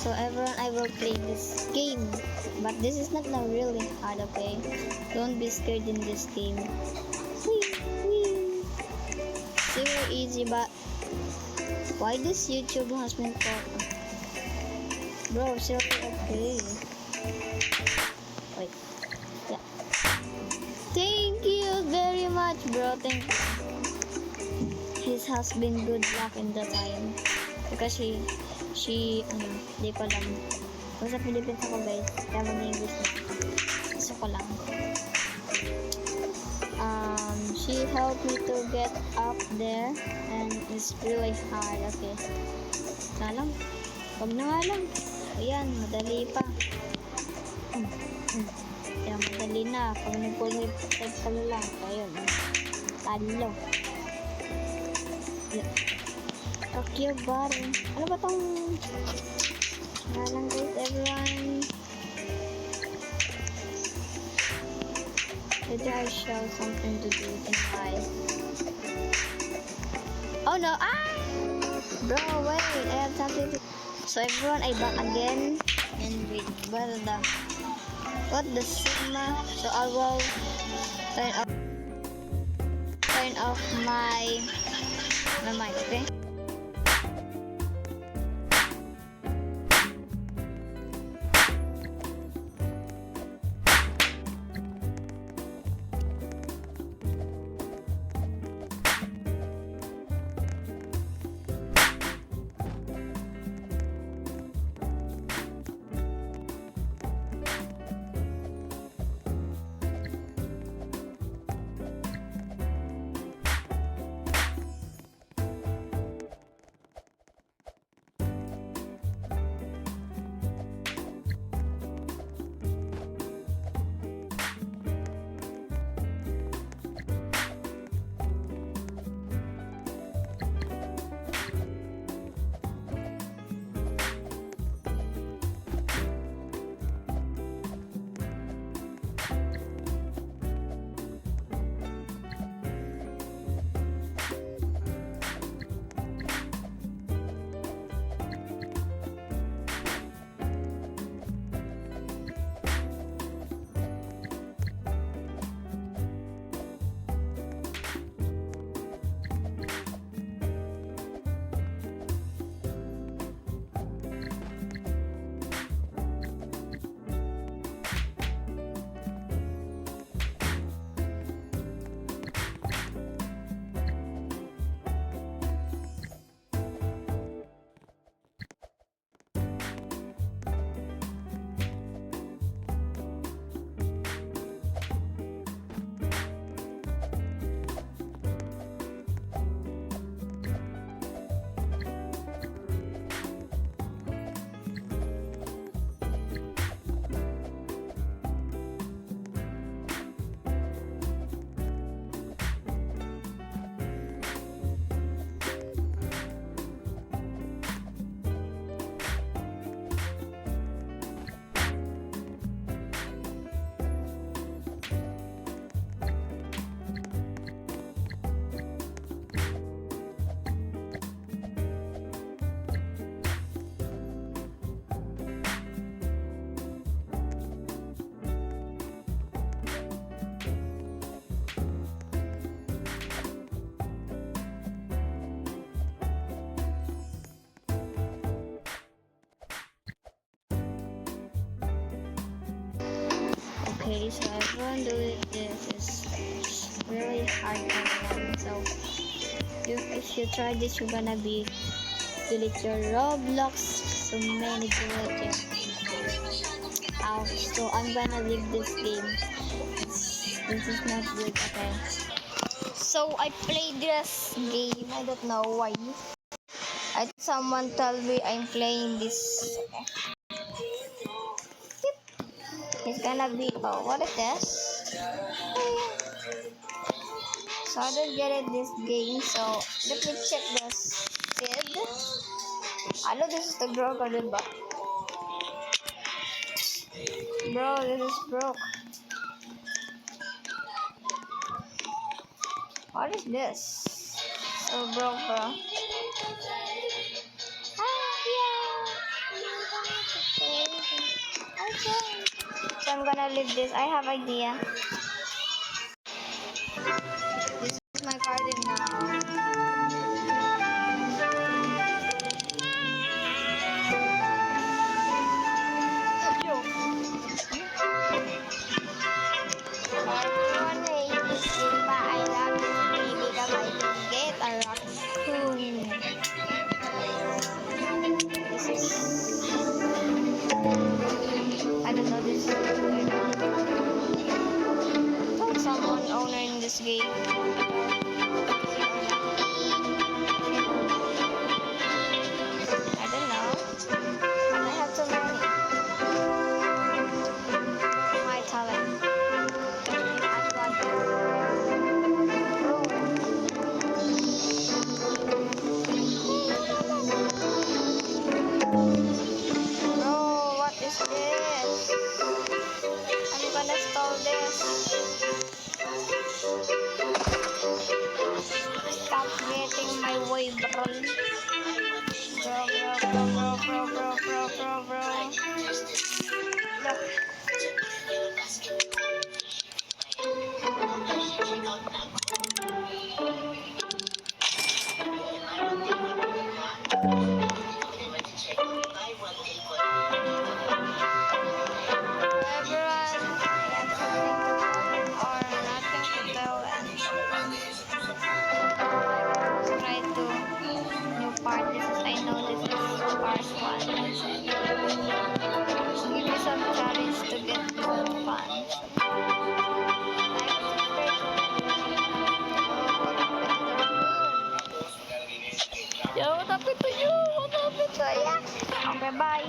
So everyone, I will play this game, but this is not really hard, okay? Don't be scared in this game. Whee, whee. Super easy, but why this YouTube has been called? Bro, seriously, okay. Wait. Yeah. Thank you very much, bro. Thank you. His has been good luck in the time. Because di ko alam. Kung sa Philippines ako, guys, kaya mag-English na. Gusto ko lang. She helped me to get up there, and it's really hard, okay. Lang. Wag na nga lang. Ayan, madali pa. Ayan, madali na. Pag nag-type ka lang. Ayun. Talo. Tokyo Bar. Ano ba tong... Nga lang guys, everyone. Maybe I show something to do in life. Oh no! Ah! Bro, wait. I have something to... So everyone, I back again. And wait, what the Sigma? So I will turn off my mic, okay? Okay, so everyone doing this is really hard everyone. So if you try this, you're gonna be delete your Roblox. So many delete. Ouch. So I'm gonna leave this game. This is not good, okay. So I played this game. I don't know why. Someone told me I'm playing this. Okay. It's gonna be, oh, what is this? So I don't get it this game, so let me check this feed. I know this is the broken one, but bro, this is broke. What is this? So broke, bro. Ah, yeah. Okay. So I'm gonna leave this. I have idea. This is my garden now. Yo. Everyone hates this game, but I love this game because I can get a raccoon. This is, I don't know, this is someone owner in this game. I don't know, but I have too many. My talent. I got bro, what is this? I'm gonna stall this. Stop getting my way, bro. Bro. Look. Everyone, I have something to tell or nothing to tell, and try to new part. This is, I know this is part one. Give me some challenge to get more fun. Like, subscribe. Yo, what happened to you? What happened to you? Okay, bye.